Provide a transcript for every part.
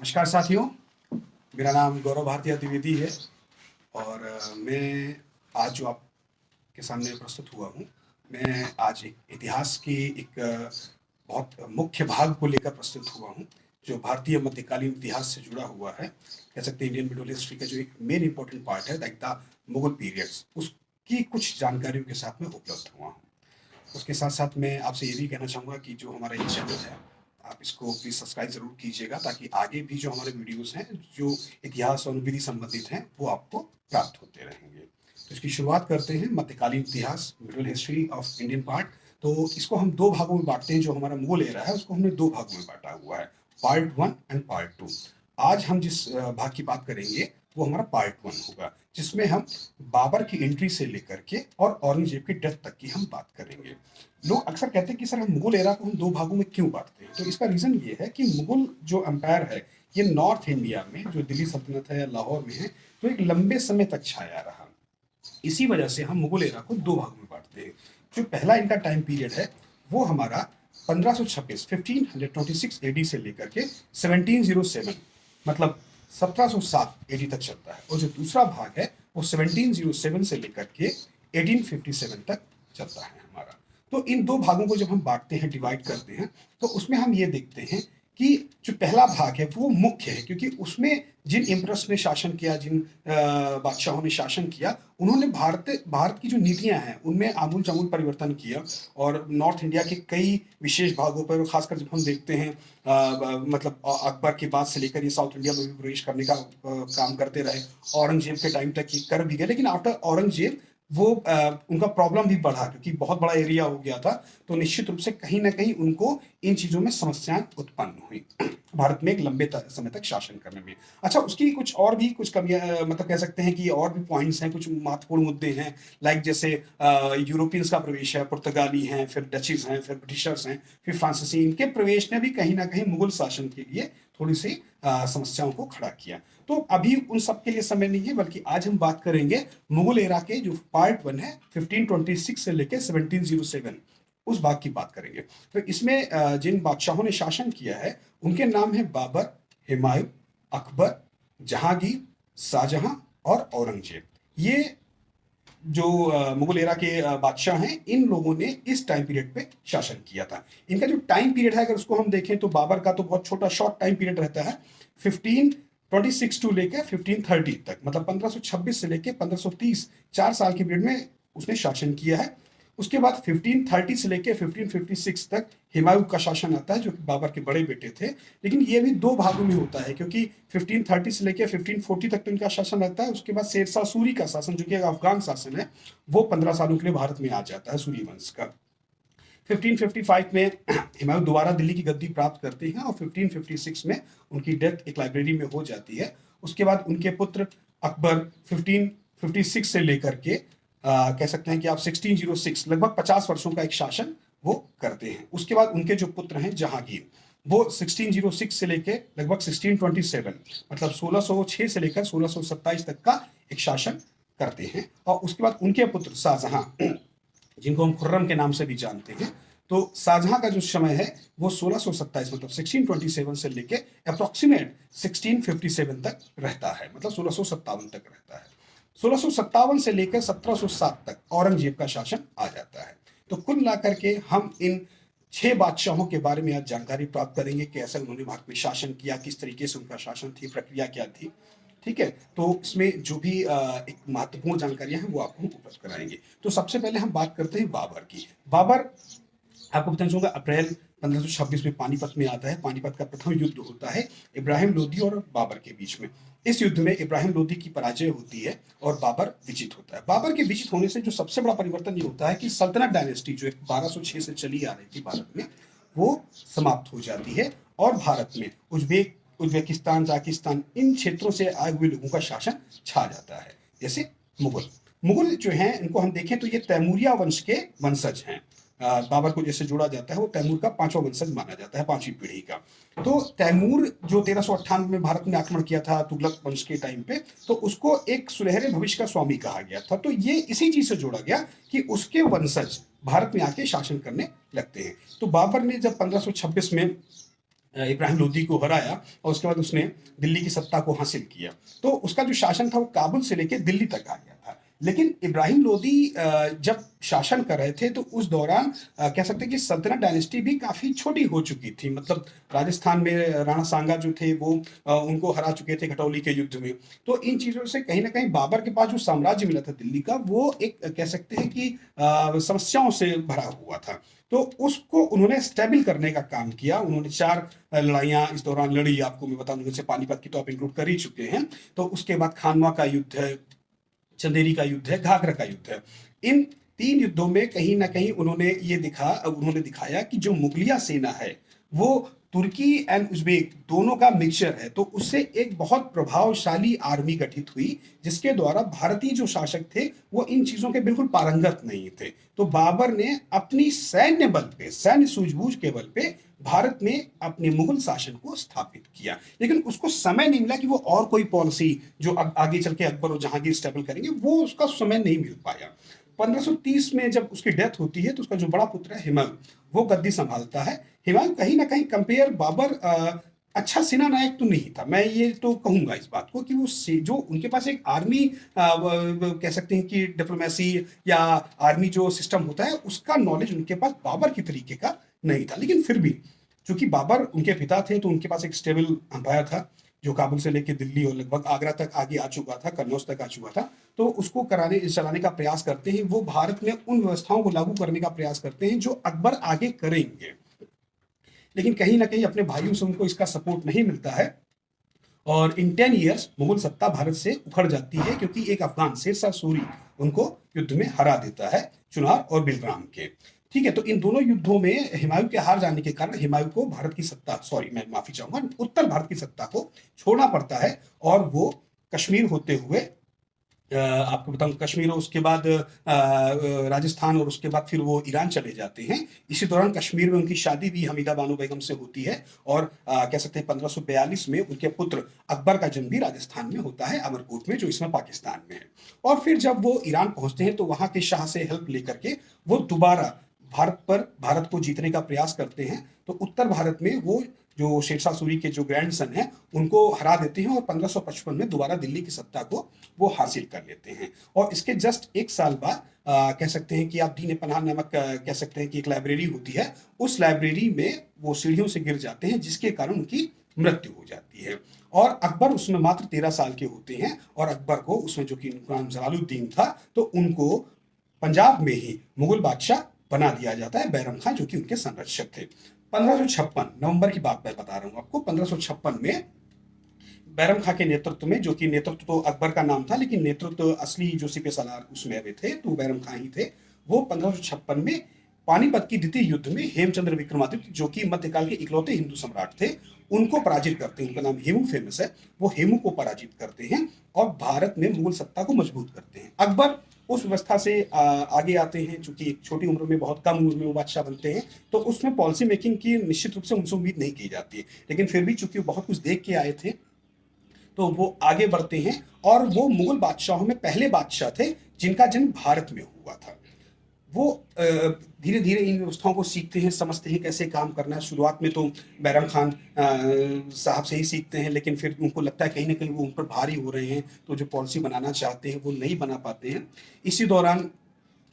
नमस्कार साथियों, मेरा नाम गौरव भारतीय द्विवेदी है और मैं आज जो आपके सामने प्रस्तुत हुआ हूँ, मैं आज एक इतिहास की एक बहुत मुख्य भाग को लेकर प्रस्तुत हुआ हूँ, जो भारतीय मध्यकालीन इतिहास से जुड़ा हुआ है। कह सकते हैं इंडियन मिडल हिस्ट्री का जो एक मेन इंपॉर्टेंट पार्ट है लाइक द मुगल पीरियड्स, उसकी कुछ जानकारियों के साथ में उपलब्ध हुआ हूँ। उसके साथ-साथ मैं आपसे ये भी कहना चाहूँगा कि जो हमारा ये चैनल है, आप इसको प्लीज़ सब्सक्राइब ज़रूर कीजिएगा ताकि आगे भी जो हमारे वीडियोज़ हैं, जो इतिहास और विधि संबंधित हैं, वो आपको प्राप्त होते रहेंगे। तो इसकी शुरुआत करते हैं मध्यकालीन इतिहास, middle history of Indian part. तो इसको हम 2 भागों में बाँटते हैं, जो हमारा मुगल एरा है, उसको हमने 2 भागों में बाँटा हुआ है, पार्ट 1 एंड पार्ट 2। आज हम जिस भाग की बात करेंगे, वो हमारा पार्ट 1 होगा, जिसमें हम बाबर की एंट्री से लेकर के और औरंगज़ेब की डेथ तक की हम बात करेंगे। लोग अक्सर कहते हैं कि सर हम मुगल एरा को हम 2 भागों में क्यों बाँटते हैं? तो इसका रीज़न ये है कि मुगल जो एम्पायर है, ये नॉर्थ इंडिया में जो दिल्ली सल्तनत है या लाहौर में है, तो एक लंबे समय तक छाया रहा। इसी वजह से हम मुगल एरा को 2 भागों में बाँटते हैं। जो पहला इनका टाइम पीरियड है, वो हमारा 1526 1526 एडी से लेकर के 1707 मतलब 1707 एडी तक चलता है, और जो दूसरा भाग है वो 1707 से लेकर के 1857 तक चलता है हमारा। तो इन 2 भागों को जब हम बाँटते हैं, डिवाइड करते हैं, तो उसमें हम ये देखते हैं कि जो पहला भाग है वो मुख्य है, क्योंकि उसमें जिन एम्परर्स ने शासन किया, जिन बादशाहों ने शासन किया, उन्होंने भारत की जो नीतियाँ हैं, उनमें आमूल-चामूल परिवर्तन किया और नॉर्थ इंडिया के कई विशेष भागों पर, खासकर जब हम देखते हैं मतलब अकबर के बाद से लेकर ये साउथ इंडिया में भी प्रवेश करने का काम करते रहे। औरंगज़ेब के टाइम तक ये कर भी गए, लेकिन आफ्टर औरंगज़ेब वो उनका प्रॉब्लम भी बढ़ा, क्योंकि बहुत बड़ा एरिया हो गया था, तो निश्चित रूप से कहीं न कहीं उनको इन चीज़ों में समस्याएँ उत्पन्न हुई भारत में एक लंबे समय तक शासन करने में। अच्छा, उसकी कुछ और भी कुछ कमियाँ, मतलब कह सकते हैं कि और भी पॉइंट्स हैं, कुछ महत्वपूर्ण मुद्दे हैं, लाइक जैसे यूरोपियंस का प्रवेश है, पुर्तगाली हैं, फिर डचीज़ हैं, फिर ब्रिटिशर्स हैं, फिर फ्रांसीसी, इनके प्रवेश ने भी कहीं न कहीं मुगल शासन के लिए थोड़ी-सी समस्याओं को खड़ा किया। तो अभी उन सब के लिए समय नहीं है, बल्कि आज हम बात करेंगे मुगल एरा के जो पार्ट 1 है, 1526 से लेके 1707, उस भाग की बात करेंगे। तो इसमें जिन बादशाहों ने शासन किया है, उनके नाम हैं बाबर, हुमायूँ, अकबर, जहांगीर, शाहजहां और औरंगजेब। ये जो मुगल एरा के बादशाह हैं, इन लोगों ने इस टाइम पीरियड पे शासन किया था। इनका जो टाइम पीरियड है, अगर उसको हम देखें, तो बाबर का तो बहुत छोटा शॉर्ट टाइम पीरियड रहता है, 1526 टू लेके 1530 तक, मतलब 1526 से लेके 1530, 4 साल के पीरियड में उसने शासन किया है। उसके बाद 1530 से लेके 1556 तक हुमायूँ का शासन आता है, जो कि बाबर के बड़े बेटे थे, लेकिन ये भी 2 भागों में होता है, क्योंकि 1530 से लेके 1540 तक तो इनका शासन रहता है। उसके बाद शेरशाह सूरी का शासन, जो कि एक अफगान शासन है, वो 15 सालों के लिए भारत में आ जाता है, सूरी वंश का। 1555 में हुमायूँ दोबारा दिल्ली की गद्दी प्राप्त करते हैं और 1556 में उनकी डेथ एक लाइब्रेरी में हो जाती है। उसके बाद उनके पुत्र अकबर 1556 से लेकर के कह सकते हैं कि आप 1606, लगभग 50 वर्षों का एक शासन वो करते हैं। उसके बाद उनके जो पुत्र हैं जहांगीर, वो 1606 से लेके लगभग 1627, मतलब 1606 से लेकर 1627 तक का एक शासन करते हैं। और उसके बाद उनके पुत्र शाहजहां, जिनको हम खुर्रम के नाम से भी जानते हैं, तो शाहजहां का जो समय है वो 1627, मतलब 1627 से लेके अप्रोक्सीमेट 1657 तक रहता है, मतलब 1657 तक रहता है। 1657 से लेकर 1707 तक औरंगजेब का शासन आ जाता है। तो कुल मिलाकर के हम इन 6 बादशाहों के बारे में आज जानकारी प्राप्त करेंगे, कैसे उन्होंने भारत में शासन किया, किस तरीके से उनका शासन थी, प्रक्रिया क्या थी। ठीक है, तो इसमें जो भी एक महत्वपूर्ण जानकारियां हैं वो आपको हम उपलब्ध कराएंगे। तो सबसे पहले हम बात करते हैं बाबर की। बाबर, आपको बताना चाहूंगा, अप्रैल 1526 में पानीपत में आता है। पानीपत का प्रथम युद्ध होता है इब्राहिम लोदी और बाबर के बीच में। इस युद्ध में इब्राहिम लोदी की पराजय होती है और बाबर विजित होता है। बाबर के विजित होने से जो सबसे बड़ा परिवर्तन ये होता है कि सल्तनत डायनेस्टी जो 1206 से चली आ रही थी भारत में, वो समाप्त हो जाती है और भारत में उज्बेकिस्तान, जाकिस्तान, इन क्षेत्रों से आए हुए लोगों का शासन छा जाता है। जैसे मुगल मुगल जो हैं, इनको हम देखें तो ये तैमूरिया वंश के वंशज हैं। बाबर को जैसे जोड़ा जाता है, वो तैमूर का 5वां वंशज माना जाता है, 5वीं पीढ़ी का। तो तैमूर जो 1398 में भारत में आक्रमण किया था तुगलक वंश के टाइम पे, तो उसको एक सुनहरे भविष्य का स्वामी कहा गया था। तो ये इसी चीज से जोड़ा गया कि उसके वंशज भारत में आके शासन करने लगते हैं। तो बाबर ने जब 1526 में इब्राहिम लोदी को हराया और उसके बाद उसने दिल्ली की सत्ता को हासिल किया। तो उसका जो शासन था वो काबुल से लेकर दिल्ली तक आ गया था। लेकिन इब्राहिम लोदी जब शासन कर रहे थे तो उस दौरान कह सकते हैं कि सल्तनत डायनेस्टी भी काफ़ी छोटी हो चुकी थी। मतलब राजस्थान में राणा सांगा जो थे वो उनको हरा चुके थे खटौली के युद्ध में। तो इन चीज़ों से कहीं ना कहीं बाबर के पास जो साम्राज्य मिला था दिल्ली का, वो एक कह सकते हैं कि समस्याओं से भरा हुआ था। तो उसको उन्होंने स्टेबल करने का काम किया। उन्होंने 4 लड़ाइयाँ इस दौरान लड़ी। आपको मैं बता दूं, जैसे पानीपत की तो आप इंक्लूड कर ही चुके हैं। तो उसके बाद खानवा का युद्ध है, चंदेरी का युद्ध है, घाघरा का युद्ध है। इन 3 युद्धों में कहीं न कहीं उन्होंने दिखाया कि जो मुगलिया सेना है, वो तुर्की एंड उज़्बेक दोनों का मिक्सचर है। तो उससे एक बहुत प्रभावशाली आर्मी गठित हुई, जिसके द्वारा भारतीय जो शासक थे, वो इन चीज़ों के बिल्कुल पारंगत नहीं थे। तो बाबर ने अपनी सैन्य बल पे, सैन्य सूझबूझ के बल पे भारत में अपने मुगल शासन को स्थापित किया। लेकिन उसको समय नहीं मिला कि वो और कोई पॉलिसी जो अब आगे चल के अकबर और जहांगीर स्टेबल करेंगे, वो उसका समय नहीं मिल पाया। 1530 में जब उसकी डेथ होती है तो उसका जो बड़ा पुत्र है हिमायू, वो गद्दी संभालता है। हिमायू कहीं ना कहीं कंपेयर बाबर अच्छा सेना नायक तो नहीं था। मैं ये तो कहूंगा इस बात को कि वो जो उनके पास एक आर्मी कह सकते हैं कि डिप्लोमेसी या आर्मी जो सिस्टम होता है उसका नॉलेज उनके पास बाबर की तरीके का नहीं था। लेकिन फिर भी चूंकि बाबर उनके पिता थे तो उनके पास एक स्टेबल अंपायर था जो काबुल से लेकर दिल्ली और लगभग आगरा तक आगे आ चुका था, कन्नौज तक आ चुका था। तो उसको चलाने का प्रयास करते हैं। वो भारत में उन व्यवस्थाओं को लागू करने का प्रयास करते हैं जो अकबर आगे करेंगे। लेकिन कहीं ना कहीं अपने भाइयों से उनको इसका सपोर्ट नहीं मिलता है और इन 10 ईयर्स मुगल सत्ता भारत से उखड़ जाती है, क्योंकि एक अफगान शेरशाह सूरी उनको युद्ध में हरा देता है, चुनार और बिलराम के। ठीक है, तो इन दोनों युद्धों में हिमायू के हार जाने के कारण हिमायू को भारत की सत्ता, सॉरी मैं माफी चाहूंगा, उत्तर भारत की सत्ता को छोड़ना पड़ता है और वो कश्मीर होते हुए आपको बताऊं कश्मीर और उसके बाद राजस्थान और उसके बाद फिर वो ईरान चले जाते हैं। इसी दौरान कश्मीर में उनकी शादी भी हमीदा बानो बेगम से होती है और कह सकते हैं 1542 में उनके पुत्र अकबर का जन्म भी राजस्थान में होता है, अमरकोट में, जो इसमें पाकिस्तान में है। और फिर जब वो ईरान पहुंचते हैं तो वहां के शाह से हेल्प लेकर के वो दोबारा भारत को जीतने का प्रयास करते हैं। तो उत्तर भारत में वो जो शेरशाह सूरी के जो ग्रैंडसन हैं उनको हरा देते हैं और 1555 में दोबारा दिल्ली की सत्ता को वो हासिल कर लेते हैं। और इसके जस्ट 1 साल बाद कह सकते हैं कि आप दीन पनाह नामक कह सकते हैं कि एक लाइब्रेरी होती है, उस लाइब्रेरी में वो सीढ़ियों से गिर जाते हैं, जिसके कारण उनकी मृत्यु हो जाती है। और अकबर उसमें मात्र 13 साल के होते हैं और अकबर को उसमें, जो कि नाम जलालुद्दीन था, तो उनको पंजाब में ही मुगल बादशाह बना दिया जाता है, बैरम खां जो कि उनके संरक्षक थे। 1556 नवंबर की बात मैं बता रहा हूं आपको। 1556 में बैरम खां के नेतृत्व में, जो कि नेतृत्व तो अकबर का नाम था लेकिन नेतृत्व असली जो सिपह सालार उसमें वे थे, तो बैरम खां ही थे। वो 1556 में पानीपत की द्वितीय युद्ध में हेमचंद्र विक्रमादित्य, जो कि मध्यकाल के इकलौते हिंदू सम्राट थे, उनको पराजित करते हैं। उनका नाम हेमू फेमस है। वो हेमू को पराजित करते हैं और भारत में मुगल सत्ता को मजबूत करते हैं। अकबर उस व्यवस्था से आगे आते हैं, चूंकि एक छोटी उम्र में, बहुत कम उम्र में वो बादशाह बनते हैं, तो उसमें पॉलिसी मेकिंग की निश्चित रूप से उनसे उम्मीद नहीं की जाती है। लेकिन फिर भी चूंकि बहुत कुछ देख के आए थे तो वो आगे बढ़ते हैं और वो मुगल बादशाहों में पहले बादशाह थे जिनका जन्म भारत में हुआ था। वो धीरे धीरे इन व्यवस्थाओं को सीखते हैं, समझते हैं कैसे काम करना है। शुरुआत में तो बैरम खान साहब से ही सीखते हैं, लेकिन फिर उनको लगता है कहीं ना कहीं वो उन पर भारी हो रहे हैं, तो जो पॉलिसी बनाना चाहते हैं वो नहीं बना पाते हैं। इसी दौरान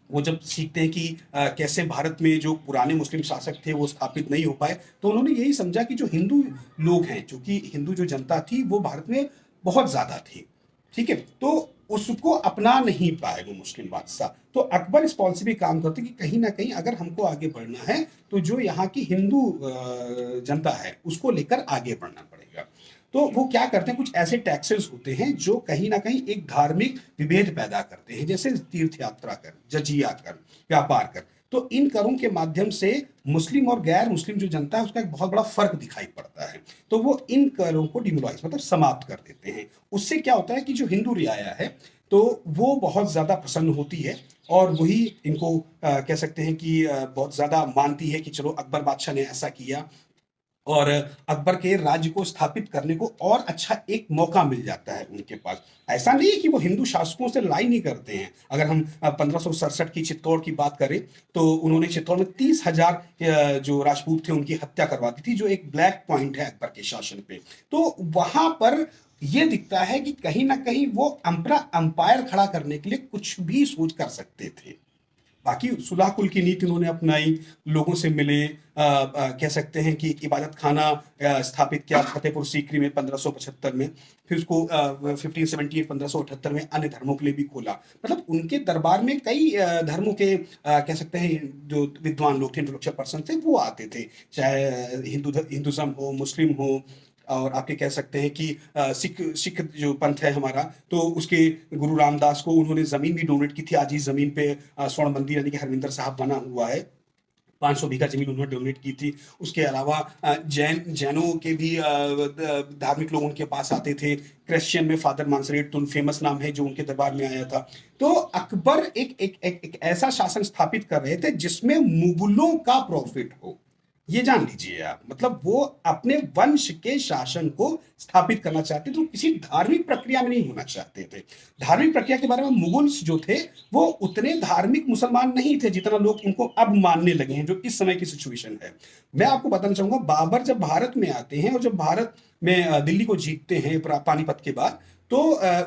वो जब सीखते हैं कि कैसे भारत में जो पुराने मुस्लिम शासक थे वो स्थापित नहीं हो पाए, तो उन्होंने यही समझा कि जो हिंदू लोग हैं, जो कि हिंदू जो जनता थी वो भारत में बहुत ज़्यादा थी। ठीक है, तो उसको अपना नहीं पाए वो मुस्लिम बादशाह। तो अकबर इस पॉलिसी पे काम करते कि कहीं ना कहीं अगर हमको आगे बढ़ना है तो जो यहाँ की हिंदू जनता है उसको लेकर आगे बढ़ना पड़ेगा। तो वो क्या करते हैं, कुछ ऐसे टैक्सेस होते हैं जो कहीं ना कहीं एक धार्मिक विभेद पैदा करते हैं, जैसे तीर्थ यात्रा कर, जजिया कर, व्यापार कर। तो इन करों के माध्यम से मुस्लिम और गैर मुस्लिम जो जनता है उसका एक बहुत बड़ा फर्क दिखाई पड़ता है। तो वो इन करों को डिमोलाइज, मतलब समाप्त कर देते हैं। उससे क्या होता है कि जो हिंदू रियाया है तो वो बहुत ज्यादा प्रसन्न होती है और वही इनको कह सकते हैं कि बहुत ज्यादा मानती है कि चलो अकबर बादशाह ने ऐसा किया और अकबर के राज्य को स्थापित करने को और अच्छा एक मौका मिल जाता है उनके पास। ऐसा नहीं है कि वो हिंदू शासकों से लड़ाई नहीं करते हैं। अगर हम 1567 की चित्तौड़ की बात करें तो उन्होंने चित्तौड़ में 30,000 जो राजपूत थे उनकी हत्या करवा दी थी, जो एक ब्लैक पॉइंट है अकबर के शासन पे। तो वहां पर ये दिखता है कि कहीं ना कहीं वो अपना अंपायर खड़ा करने के लिए कुछ भी सोच कर सकते थे। बाकी सुलह कुल की नीति उन्होंने अपनाई, लोगों से मिले, कह सकते हैं कि एक इबादत खाना स्थापित किया फतेहपुर सीकरी में 1575 में, फिर उसको 1578 में अन्य धर्मों के लिए भी खोला। मतलब उनके दरबार में कई धर्मों के कह सकते हैं जो विद्वान लोग थे, इंटेलेक्चुअल पर्सन थे, वो आते थे। चाहे हिंदुज्म हो, मुस्लिम हो, और आपके कह सकते हैं कि सिख सिख जो पंथ है हमारा, तो उसके गुरु रामदास को उन्होंने जमीन भी डोनेट की थी। आज इस जमीन पे स्वर्ण मंदिर यानी कि हरमिंदर साहब बना हुआ है। 500 बीघा जमीन उन्होंने डोनेट की थी। उसके अलावा जैनों के भी धार्मिक लोग उनके पास आते थे। क्रिश्चियन में फादर मांसरेट तो फेमस नाम है जो उनके दरबार में आया था। तो अकबर एक ऐसा शासन स्थापित कर रहे थे जिसमें मुगलों का प्रॉफिट हो, ये जान लीजिए आप। मतलब वो अपने वंश के शासन को स्थापित करना चाहते थे, तो किसी धार्मिक प्रक्रिया में नहीं होना चाहते थे। धार्मिक प्रक्रिया के बारे में मुगल्स जो थे वो उतने धार्मिक मुसलमान नहीं थे जितना लोग उनको अब मानने लगे हैं, जो इस समय की सिचुएशन है। मैं आपको बताना चाहूंगा, बाबर जब भारत में आते हैं और जब भारत में दिल्ली को जीतते हैं पानीपत के बाद, तो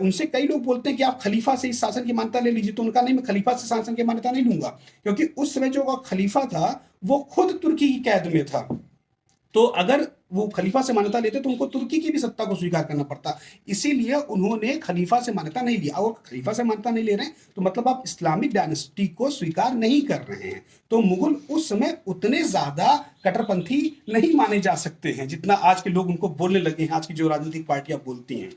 उनसे कई लोग बोलते हैं कि आप खलीफा से इस शासन की मान्यता ले लीजिए। तो उनका नहीं, मैं खलीफा से शासन की मान्यता नहीं लूंगा, क्योंकि उस समय जो खलीफा था वो खुद तुर्की की कैद में था। तो अगर वो खलीफा से मान्यता लेते तो उनको तुर्की की भी सत्ता को स्वीकार करना पड़ता। इसीलिए उन्होंने खलीफा से मान्यता नहीं लिया। और खलीफा से मान्यता नहीं ले रहे हैं तो मतलब आप इस्लामिक डायनेस्टी को स्वीकार नहीं कर रहे हैं। तो मुगल उस समय उतने ज्यादा कट्टरपंथी नहीं माने जा सकते हैं जितना आज के लोग उनको बोलने लगे हैं, आज की जो राजनीतिक पार्टियां बोलती हैं।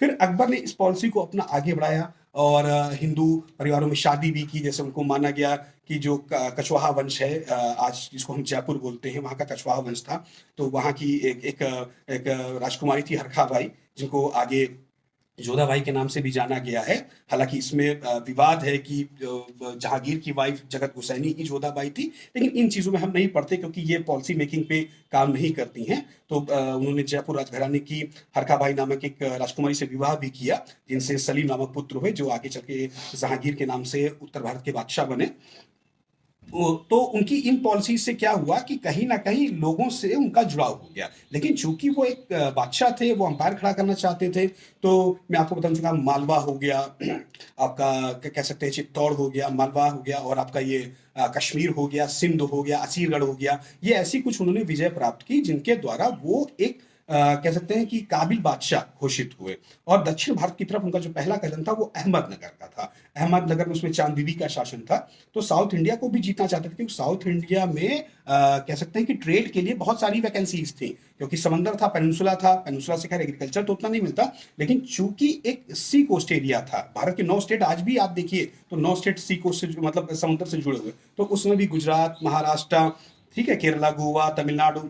फिर अकबर ने इस पॉलिसी को अपना आगे बढ़ाया और हिंदू परिवारों में शादी भी की। जैसे उनको माना गया कि जो कछवाहा वंश है, आज जिसको हम जयपुर बोलते हैं, वहाँ का कछवाहा वंश था। तो वहाँ की एक राजकुमारी थी हरखा बाई, जिनको आगे जोधाबाई के नाम से भी जाना गया है। हालांकि इसमें विवाद है कि जहांगीर की वाइफ जगत हुसैनी ही जोधाबाई थी, लेकिन इन चीज़ों में हम नहीं पढ़ते क्योंकि ये पॉलिसी मेकिंग पे काम नहीं करती हैं। तो उन्होंने जयपुर राजघराने की हरखाबाई नामक एक राजकुमारी से विवाह भी किया, जिनसे सलीम नामक पुत्र हुए, जो आगे चल के जहांगीर के नाम से उत्तर भारत के बादशाह बने। तो उनकी इन पॉलिसी से क्या हुआ कि कहीं ना कहीं लोगों से उनका जुड़ाव हो गया। लेकिन चूंकि वो एक बादशाह थे, वो अंपायर खड़ा करना चाहते थे, तो मैं आपको बता दूंगा, मालवा हो गया, आपका क्या कह सकते हैं, चित्तौड़ हो गया, मालवा हो गया, और आपका ये कश्मीर हो गया, सिंध हो गया, असीरगढ़ हो गया। ये ऐसी कुछ उन्होंने विजय प्राप्त की जिनके द्वारा वो एक कह सकते हैं कि काबिल बादशाह घोषित हुए। और दक्षिण भारत की तरफ उनका जो पहला कदम था वो अहमदनगर का था। अहमदनगर में उसमें चांद बीबी का शासन था। तो साउथ इंडिया को भी जीतना चाहते थे, क्योंकि साउथ इंडिया में कह सकते हैं कि ट्रेड के लिए बहुत सारी वैकेंसीज थी, क्योंकि समंदर था, पेनिनसुला था। पेनिनसुला से खैर एग्रीकल्चर तो उतना नहीं मिलता, लेकिन चूंकि एक सी कोस्ट एरिया था, भारत के 9 स्टेट आज भी आप देखिए तो 9 स्टेट सी कोस्ट से मतलब समुद्र से जुड़े हुए। तो उसमें भी गुजरात, महाराष्ट्र, ठीक है, केरला, गोवा, तमिलनाडु,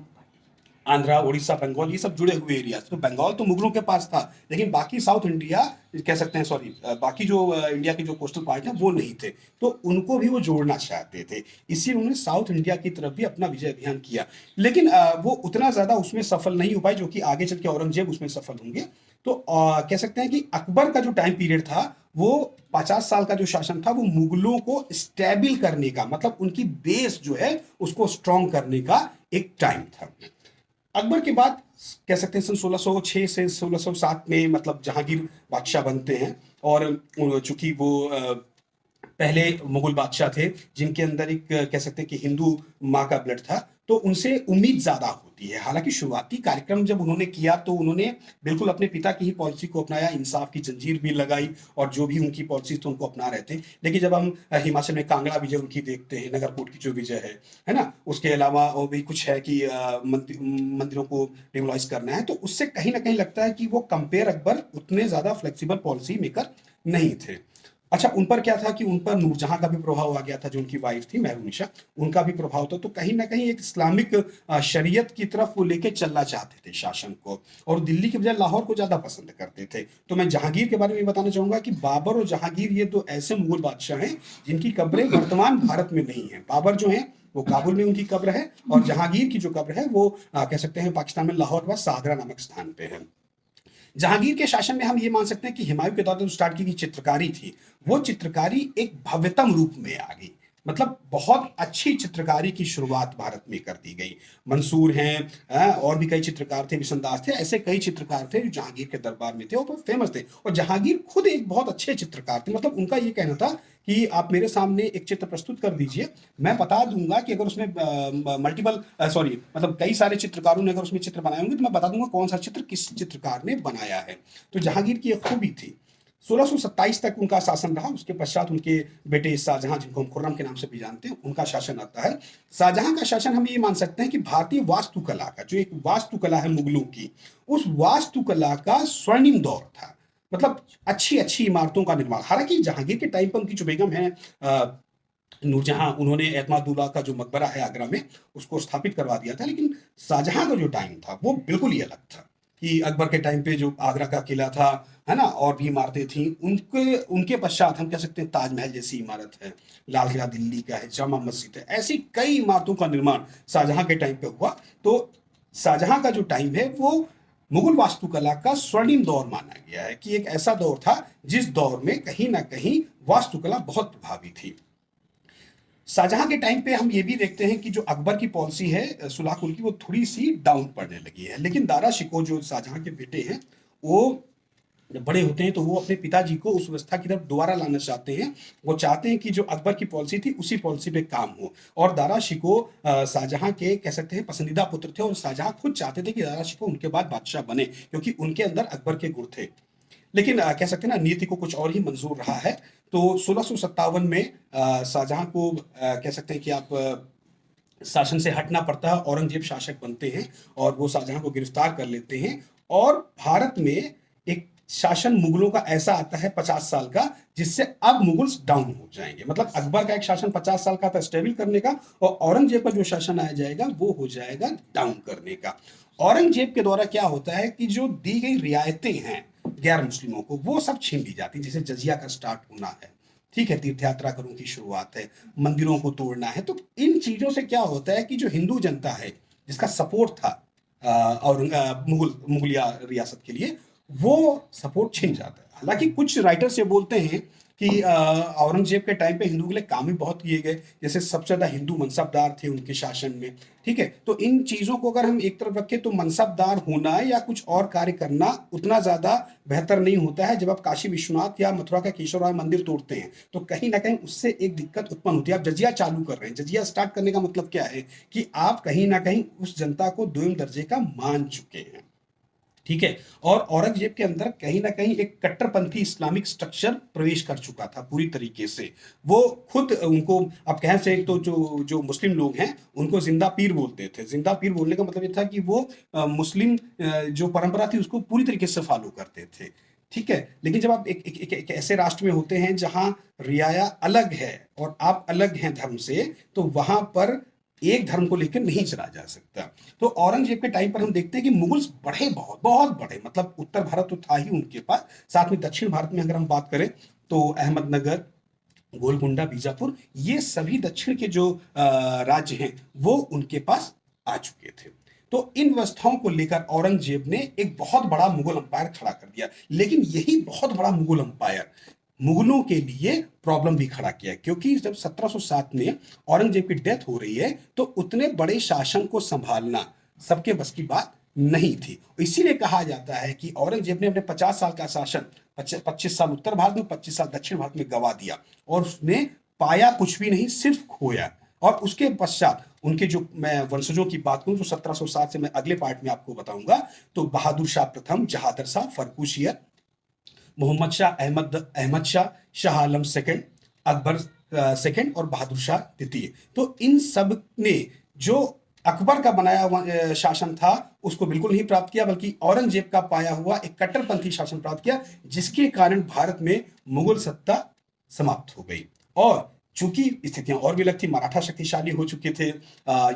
आंध्रा, उड़ीसा, बंगाल, ये सब जुड़े हुए एरिया। तो बंगाल तो मुगलों के पास था, लेकिन बाकी साउथ इंडिया कह सकते हैं, सॉरी, बाकी जो इंडिया के जो कोस्टल पार्ट है वो नहीं थे। तो उनको भी वो जोड़ना चाहते थे, इसीलिए उन्होंने साउथ इंडिया की तरफ भी अपना विजय अभियान किया। लेकिन वो उतना ज्यादा उसमें सफल नहीं हो पाए, जो कि आगे चल के औरंगजेब उसमें सफल होंगे। तो कह सकते हैं कि अकबर का जो टाइम पीरियड था वो 50 साल का जो शासन था, वो मुगलों को स्टेबल करने का, मतलब उनकी बेस जो है उसको स्ट्रॉन्ग करने का एक टाइम था। अकबर के बाद कह सकते हैं सन 1606 से 1607 में मतलब जहांगीर बादशाह बनते हैं। और चूंकि वो पहले मुगल बादशाह थे जिनके अंदर एक कह सकते हैं कि हिंदू माँ का ब्लड था, तो उनसे उम्मीद ज्यादा होती है। हालांकि शुरुआती कार्यक्रम जब उन्होंने किया तो उन्होंने बिल्कुल अपने पिता की ही पॉलिसी को अपनाया, इंसाफ की जंजीर भी लगाई, और जो भी उनकी पॉलिसी तो उनको अपना रहे थे। लेकिन जब हम हिमाचल में कांगड़ा विजय उनकी देखते हैं, नगरकोट की जो विजय है ना, उसके अलावा और भी कुछ है कि मंदिरों को डिमोलाइज करना है, तो उससे कहीं ना कहीं लगता है कि वो कंपेयर अकबर उतने ज्यादा फ्लेक्सिबल पॉलिसी मेकर नहीं थे। अच्छा, उन पर क्या था कि उन पर नूरजहां का भी प्रभाव आ गया था, जो उनकी वाइफ थी मेहरुनिशा, उनका भी प्रभाव था। तो कहीं ना कहीं एक इस्लामिक शरीयत की तरफ वो लेके चलना चाहते थे शासन को, और दिल्ली के बजाय लाहौर को ज्यादा पसंद करते थे। तो मैं जहांगीर के बारे में बताना चाहूंगा कि बाबर और जहांगीर ये तो ऐसे मुगल बादशाह हैं जिनकी कब्रें वर्तमान भारत में नहीं है। बाबर जो है वो काबुल में उनकी कब्र है, और जहांगीर की जो कब्र है वो कह सकते हैं पाकिस्तान में लाहौर के पास सागरा नामक स्थान पे है। जहांगीर के शासन में हम ये मान सकते हैं कि हुमायूं के दौर में जो स्टार्ट की गई चित्रकारी थी, वो चित्रकारी एक भव्यतम रूप में आ गई। मतलब बहुत अच्छी चित्रकारी की शुरुआत भारत में कर दी गई। मंसूर हैं, और भी कई चित्रकार थे, बिशनदास थे, ऐसे कई चित्रकार थे जो जहांगीर के दरबार में थे और बहुत फेमस थे। और जहांगीर खुद एक बहुत अच्छे चित्रकार थे। मतलब उनका ये कहना था कि आप मेरे सामने एक चित्र प्रस्तुत कर दीजिए, मैं बता दूंगा कि अगर उसमें मल्टीपल सॉरी मतलब कई सारे चित्रकारों ने अगर उसमें चित्र बनाए होंगे तो मैं बता दूंगा कौन सा चित्र किस चित्रकार ने बनाया है। तो जहांगीर की एक खूबी थी। 1627 तक उनका शासन रहा। उसके पश्चात उनके बेटे शाहजहां, जिनको हम खुर्रम के नाम से भी जानते हैं, उनका शासन आता है। शाहजहां का शासन हम ये मान सकते हैं कि भारतीय वास्तुकला का, जो एक वास्तुकला है मुगलों की, उस वास्तुकला का स्वर्णिम दौर था। मतलब अच्छी अच्छी इमारतों का निर्माण। हालांकि जहांगीर के टाइम पर उनकी जो बेगम है नूरजहां, उन्होंने एतमादुल्ला का जो मकबरा है आगरा में, उसको स्थापित करवा दिया था। लेकिन शाहजहां का जो टाइम था वो बिल्कुल ही अलग था। कि अकबर के टाइम पे जो आगरा का किला था, है ना, और भी इमारतें थी, उनके उनके पश्चात हम कह सकते हैं ताजमहल जैसी इमारत है, लाल किला दिल्ली का है, जामा मस्जिद है, ऐसी कई इमारतों का निर्माण शाहजहां के टाइम पे हुआ। तो शाहजहां का जो टाइम है वो मुगल वास्तुकला का स्वर्णिम दौर माना गया है, कि एक ऐसा दौर था जिस दौर में कहीं ना कहीं वास्तुकला बहुत प्रभावी थी। शाहजहां के टाइम पे हम ये भी देखते हैं कि जो अकबर की पॉलिसी है सुलह कुल की, वो थोड़ी सी डाउन पड़ने लगी है। लेकिन दारा शिकोह जो शाहजहां के बेटे हैं, वो जब बड़े होते हैं तो वो अपने पिताजी को उस व्यवस्था की तरफ दोबारा लाना चाहते हैं। वो चाहते हैं कि जो अकबर की पॉलिसी थी उसी पॉलिसी पे काम हो। और दारा शिकोह शाहजहां के कह सकते हैं पसंदीदा पुत्र थे, और शाहजहां खुद चाहते थे कि दारा शिकोह उनके बाद बादशाह बने, क्योंकि उनके अंदर अकबर के गुण थे। लेकिन कह सकते हैं ना, नीति को कुछ और ही मंजूर रहा है। तो 1657 में शाहजहां को कह सकते हैं कि आप शासन से हटना पड़ता है। औरंगजेब शासक बनते हैं और वो शाहजहां को गिरफ्तार कर लेते हैं। और भारत में एक शासन मुगलों का ऐसा आता है 50 साल का, जिससे अब मुगल्स डाउन हो जाएंगे। मतलब अकबर का एक शासन 50 साल का था स्टेबल करने का, और औरंगजेब का जो शासन आया जाएगा वो हो जाएगा डाउन करने का। औरंगजेब के द्वारा क्या होता है कि जो दी गई रियायतें हैं गैर मुस्लिमों को, वो सब छीन ली जाती है। जैसे जजिया का स्टार्ट होना है, ठीक है, तीर्थ यात्रा करों की शुरुआत है, मंदिरों को तोड़ना है। तो इन चीजों से क्या होता है कि जो हिंदू जनता है जिसका सपोर्ट था और मुगलिया रियासत के लिए, वो सपोर्ट छिन जाता है। हालांकि कुछ राइटर्स ये बोलते हैं कि औरंगजेब के टाइम पे हिंदू के लिए काम भी बहुत किए गए। जैसे सबसे ज्यादा हिंदू मनसबदार थे उनके शासन में, ठीक है। तो इन चीजों को अगर हम एक तरफ रखें तो मनसबदार होना या कुछ और कार्य करना उतना ज्यादा बेहतर नहीं होता है। जब आप काशी विश्वनाथ या मथुरा का केशवराय मंदिर तोड़ते हैं तो कहीं ना कहीं उससे एक दिक्कत उत्पन्न होती है। आप जजिया चालू कर रहे हैं। जजिया स्टार्ट करने का मतलब क्या है कि आप कहीं ना कहीं उस जनता को द्विम दर्जे का मान चुके हैं, ठीक है। और औरंगजेब के अंदर कहीं ना कहीं एक कट्टरपंथी इस्लामिक स्ट्रक्चर प्रवेश कर चुका था पूरी तरीके से। वो खुद उनको आप कह से तो जो जो मुस्लिम लोग हैं उनको जिंदा पीर बोलते थे। जिंदा पीर बोलने का मतलब ये था कि वो मुस्लिम जो परंपरा थी उसको पूरी तरीके से फॉलो करते थे, ठीक है। लेकिन जब आप एक ऐसे राष्ट्र में होते हैं जहां रियाया अलग है और आप अलग हैं धर्म से, तो वहां पर एक धर्म को लेकर नहीं चला जा सकता। तो औरंगजेब के टाइम पर हम देखते हैं कि मुगल्स बढ़े, बहुत बहुत बढ़े। मतलब उत्तर भारत तो था ही उनके पास, साथ में दक्षिण भारत में अगर हम बात करें तो अहमदनगर, गोलकुंडा, बीजापुर, ये सभी दक्षिण के जो राज्य हैं वो उनके पास आ चुके थे। तो इन व्यवस्थाओं को लेकर औरंगजेब ने एक बहुत बड़ा मुगल अंपायर खड़ा कर दिया। लेकिन यही बहुत बड़ा मुगल अंपायर मुगलों के लिए प्रॉब्लम भी खड़ा किया, क्योंकि जब 1707 में औरंगजेब की डेथ हो रही है तो उतने बड़े शासन को संभालना सबके बस की बात नहीं थी। इसीलिए कहा जाता है कि औरंगजेब ने अपने 50 साल का शासन 25 साल उत्तर भारत में, 25 साल दक्षिण भारत में गवा दिया, और उसने पाया कुछ भी नहीं, सिर्फ खोया। और उसके पश्चात उनके जो मैं वंशजों की बात करूं तो 1707 से मैं अगले पार्ट में आपको बताऊंगा। तो बहादुर शाह प्रथम, जहादर शाह, फर्रुखियत, मोहम्मद शाह, अहमद शाह, शाह आलम सेकंड, अकबर सेकंड और बहादुर शाह द्वितीय। तो इन सब ने जो अकबर का बनाया हुआ शासन था उसको बिल्कुल नहीं प्राप्त किया, बल्कि औरंगजेब का पाया हुआ एक कट्टरपंथी शासन प्राप्त किया, जिसके कारण भारत में मुगल सत्ता समाप्त हो गई। और चूंकि स्थितियां और भी अलग थी, मराठा शक्तिशाली हो चुके थे,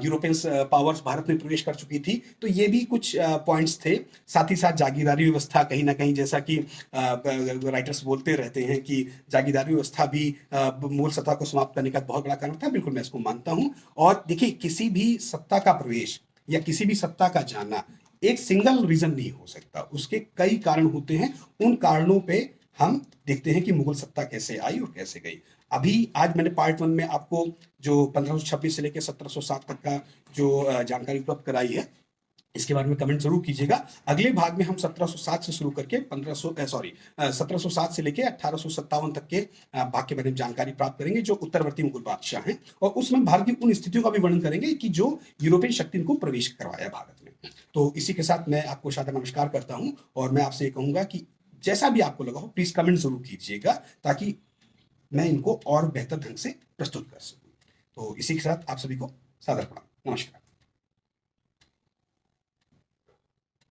यूरोपियंस पावर्स भारत में प्रवेश कर चुकी थी, तो ये भी कुछ पॉइंट्स थे। साथ ही साथ जागीरदारी व्यवस्था कहीं ना कहीं, जैसा कि राइटर्स बोलते रहते हैं कि जागीरदारी व्यवस्था भी मूल सत्ता को समाप्त करने का बहुत बड़ा कारण था। बिल्कुल मैं इसको मानता हूं। और देखिए, किसी भी सत्ता का प्रवेश या किसी भी सत्ता का जाना एक सिंगल रीजन नहीं हो सकता, उसके कई कारण होते हैं। उन कारणों पे हम देखते हैं कि मुगल सत्ता कैसे आई और कैसे गई। अभी आज मैंने पार्ट वन में आपको जो 1526 से लेकर 1707 तक का जो जानकारी उपलब्ध कराई है, इसके बारे में कमेंट जरूर कीजिएगा। अगले भाग में हम 1707 से शुरू करके 1707 से लेकर 1857 तक के भाग के बारे में जानकारी प्राप्त करेंगे, जो उत्तरवर्ती मुगल बादशाह हैं, और उसमें भारत की उन स्थितियों का भी वर्णन करेंगे कि जो यूरोपियन शक्ति को प्रवेश करवाया भारत में। तो इसी के साथ मैं आपको शायद नमस्कार करता हूं, और मैं आपसे ये कहूंगा कि जैसा भी आपको लगा हो प्लीज कमेंट जरूर कीजिएगा, ताकि मैं इनको और बेहतर ढंग से प्रस्तुत कर सकूं। तो इसी के साथ आप सभी को सादर प्रणाम। नमस्कार।